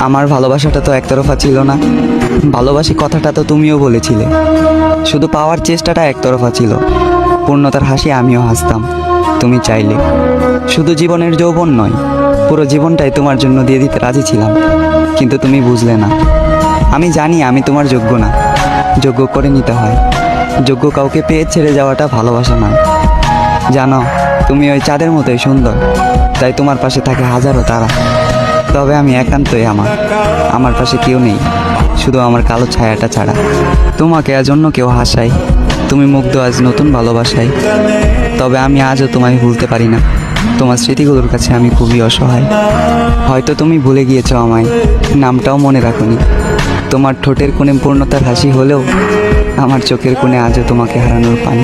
আমার ভালোবাসাটা তো একতরফা ছিল না, ভালোবাসি কথাটা তো তুমিও বলেছিলে। শুধু পাওয়ার চেষ্টাটা একতরফা ছিল। পূর্ণতার হাসি আমিও হাসতাম, তুমি চাইলে। শুধু জীবনের যৌবন নয়, পুরো জীবনটাই তোমার জন্য দিয়ে দিতে রাজি ছিলাম, কিন্তু তুমি বুঝলে না। আমি জানি আমি তোমার যোগ্য না, যোগ্য করে নিতে হয়। যোগ্য কাউকে পেয়ে ছেড়ে যাওয়াটা ভালোবাসা নয়। জানো, তুমি ওই চাঁদের মতোই সুন্দর, তাই তোমার পাশে থাকে হাজারো তারা। তবে আমি একান্তই আমার পাশে কেউ নেই, শুধু আমার কালো ছায়াটা ছাড়া। তোমাকে আজ অন্য কেউ হাসায়, তুমি মুগ্ধ আজ নতুন ভালোবাসায়। তবে আমি আজও তোমায় ভুলতে পারি না, তোমার স্মৃতিগুলোর কাছে আমি খুবই অসহায়। হয়তো তুমি ভুলে গিয়েছো আমায়, নামটাও মনে রাখোনি। তোমার ঠোঁটের কোণে পূর্ণতার হাসি হলেও আমার চোখের কোণে আজও তোমাকে হারানোর পানি।